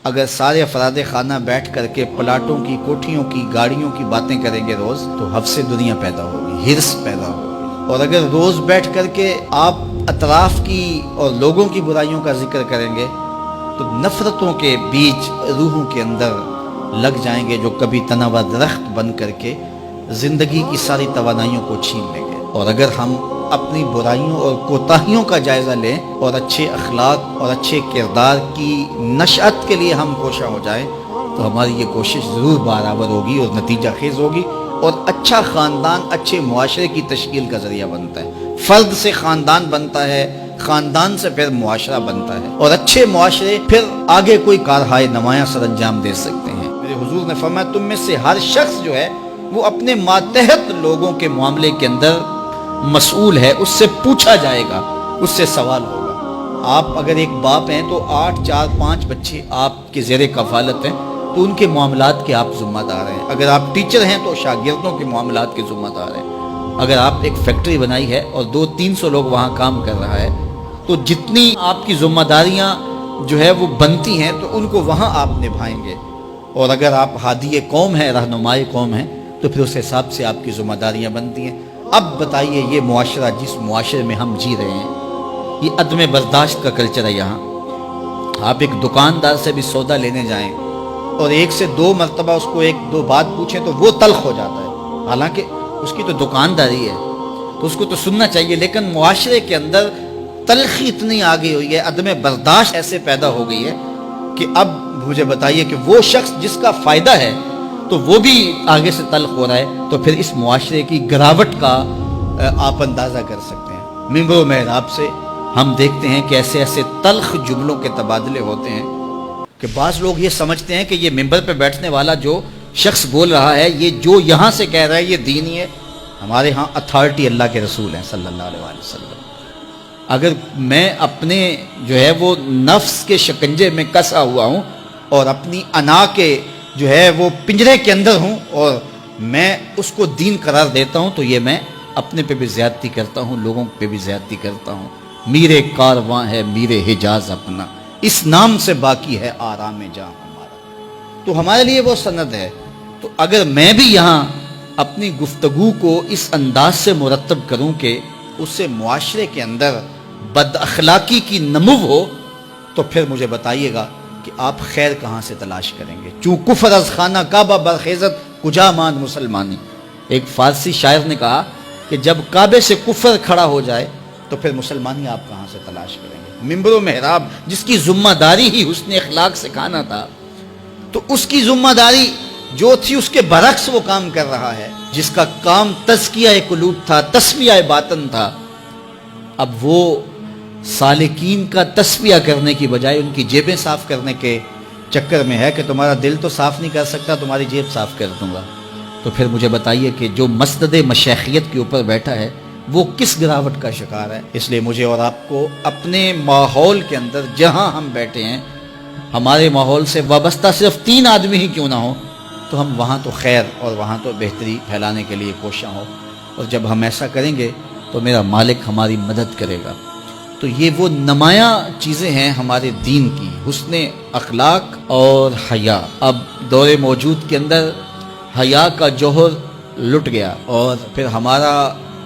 اگر سارے افراد خانہ بیٹھ کر کے پلاٹوں کی، کوٹھیوں کی، گاڑیوں کی باتیں کریں گے روز، تو حفظ دنیا پیدا ہوگی، ہرس پیدا ہوگی۔ اور اگر روز بیٹھ کر کے آپ اطراف کی اور لوگوں کی برائیوں کا ذکر کریں گے تو نفرتوں کے بیج روحوں کے اندر لگ جائیں گے، جو کبھی تناور درخت بن کر کے زندگی کی ساری توانائیوں کو چھین لیں گے۔ اور اگر ہم اپنی برائیوں اور کوتاہیوں کا جائزہ لیں اور اچھے اخلاق اور اچھے کردار کی نشأت کے لیے ہم کوشاں ہو جائیں تو ہماری یہ کوشش ضرور برابر ہوگی اور نتیجہ خیز ہوگی، اور اچھا خاندان اچھے معاشرے کی تشکیل کا ذریعہ بنتا ہے۔ فرد سے خاندان بنتا ہے، خاندان سے پھر معاشرہ بنتا ہے، اور اچھے معاشرے پھر آگے کوئی کارہائے نمایاں سر انجام دے سکتے ہیں۔ میرے حضور نے فرمایا تم میں سے ہر شخص جو ہے وہ اپنے ماتحت لوگوں کے معاملے کے اندر مسئول ہے، اس سے پوچھا جائے گا، اس سے سوال ہوگا۔ آپ اگر ایک باپ ہیں تو 8، 4، 5 بچے آپ کے زیر کفالت ہیں تو ان کے معاملات کے آپ ذمہ دار ہیں۔ اگر آپ ٹیچر ہیں تو شاگردوں کے معاملات کے ذمہ دار ہیں۔ اگر آپ ایک فیکٹری بنائی ہے اور 200-300 لوگ وہاں کام کر رہا ہے تو جتنی آپ کی ذمہ داریاں جو ہے وہ بنتی ہیں تو ان کو وہاں آپ نبھائیں گے۔ اور اگر آپ ہادی قوم ہیں، رہنمائی قوم ہیں، تو پھر اس حساب سے آپ کی ذمہ داریاں بنتی ہیں۔ اب بتائیے یہ معاشرہ، جس معاشرے میں ہم جی رہے ہیں، یہ عدم برداشت کا کلچر ہے۔ یہاں آپ ایک دکاندار سے بھی سودا لینے جائیں اور 1 سے 2 مرتبہ اس کو 1-2 بات پوچھیں تو وہ تلخ ہو جاتا ہے، حالانکہ اس کی تو دکانداری ہے تو اس کو تو سننا چاہیے، لیکن معاشرے کے اندر تلخی اتنی آگئی ہوئی ہے، عدم برداشت ایسے پیدا ہو گئی ہے کہ اب مجھے بتائیے کہ وہ شخص جس کا فائدہ ہے تو وہ بھی آگے سے تلخ ہو رہا ہے، تو پھر اس معاشرے کی گراوٹ کا آپ اندازہ کر سکتے ہیں۔ ممبر و محراب سے ہم دیکھتے ہیں کہ ایسے ایسے تلخ جملوں کے تبادلے ہوتے ہیں کہ بعض لوگ یہ سمجھتے ہیں کہ یہ ممبر پہ بیٹھنے والا جو شخص بول رہا ہے، یہ جو یہاں سے کہہ رہا ہے یہ دینی ہے۔ ہمارے ہاں اتھارٹی اللہ کے رسول ہیں صلی اللہ علیہ وسلم۔ اگر میں اپنے جو ہے وہ نفس کے شکنجے میں کسا ہوا ہوں اور اپنی انا کے جو ہے وہ پنجرے کے اندر ہوں اور میں اس کو دین قرار دیتا ہوں تو یہ میں اپنے پہ بھی زیادتی کرتا ہوں، لوگوں پہ بھی زیادتی کرتا ہوں۔ میرے کارواں ہے میرے حجاز اپنا، اس نام سے باقی ہے آرام جاں ہمارا۔ تو ہمارے لیے وہ سند ہے۔ تو اگر میں بھی یہاں اپنی گفتگو کو اس انداز سے مرتب کروں کہ اس سے معاشرے کے اندر بد اخلاقی کی نمو ہو، تو پھر مجھے بتائیے گا کہ آپ خیر کہاں سے تلاش کریں گے؟ چوں کفر از خانہ کعبہ برخیزت کجا ماند مسلمانی۔ ایک فارسی شاعر نے کہا کہ جب کعبے سے کفر کھڑا ہو جائے تو پھر مسلمانی آپ کہاں سے تلاش کریں گے؟ ممبر و محراب جس کی ذمہ داری ہی حسن اخلاق سکھانا تھا، تو اس کی ذمہ داری جو تھی اس کے برعکس وہ کام کر رہا ہے۔ جس کا کام تزکیہ قلوب تھا، تصفیہ باطن تھا، اب وہ سالکین کا تصفیہ کرنے کی بجائے ان کی جیبیں صاف کرنے کے چکر میں ہے کہ تمہارا دل تو صاف نہیں کر سکتا، تمہاری جیب صاف کر دوں گا۔ تو پھر مجھے بتائیے کہ جو مسند مشیخیت کے اوپر بیٹھا ہے وہ کس گراوٹ کا شکار ہے؟ اس لیے مجھے اور آپ کو اپنے ماحول کے اندر جہاں ہم بیٹھے ہیں، ہمارے ماحول سے وابستہ صرف 3 آدمی ہی کیوں نہ ہو، تو ہم وہاں تو خیر اور وہاں تو بہتری پھیلانے کے لیے کوشاں ہو، اور جب ہم ایسا کریں گے تو میرا مالک ہماری مدد کرے گا۔ تو یہ وہ نمایاں چیزیں ہیں ہمارے دین کی، حسن اخلاق اور حیا۔ اب دور موجود کے اندر حیا کا جوہر لٹ گیا، اور پھر ہمارا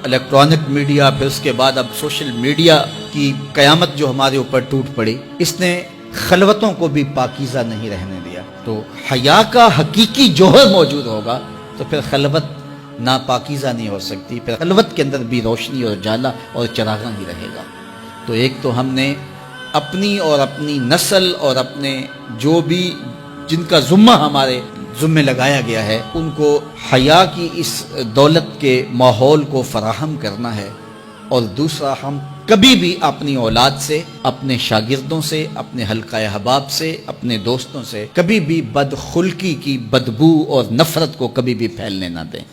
الیکٹرانک میڈیا، پھر اس کے بعد اب سوشل میڈیا کی قیامت جو ہمارے اوپر ٹوٹ پڑی، اس نے خلوتوں کو بھی پاکیزہ نہیں رہنے دیا۔ تو حیا کا حقیقی جوہر موجود ہوگا تو پھر خلوت ناپاکیزہ نہیں ہو سکتی، پھر خلوت کے اندر بھی روشنی اور جالا اور چراغاں ہی رہے گا۔ تو ایک تو ہم نے اپنی اور اپنی نسل اور اپنے جو بھی جن کا ذمہ ہمارے ذمہ لگایا گیا ہے ان کو حیا کی اس دولت کے ماحول کو فراہم کرنا ہے، اور دوسرا ہم کبھی بھی اپنی اولاد سے، اپنے شاگردوں سے، اپنے حلقہ احباب سے، اپنے دوستوں سے کبھی بھی بدخلقی کی بدبو اور نفرت کو کبھی بھی پھیلنے نہ دیں۔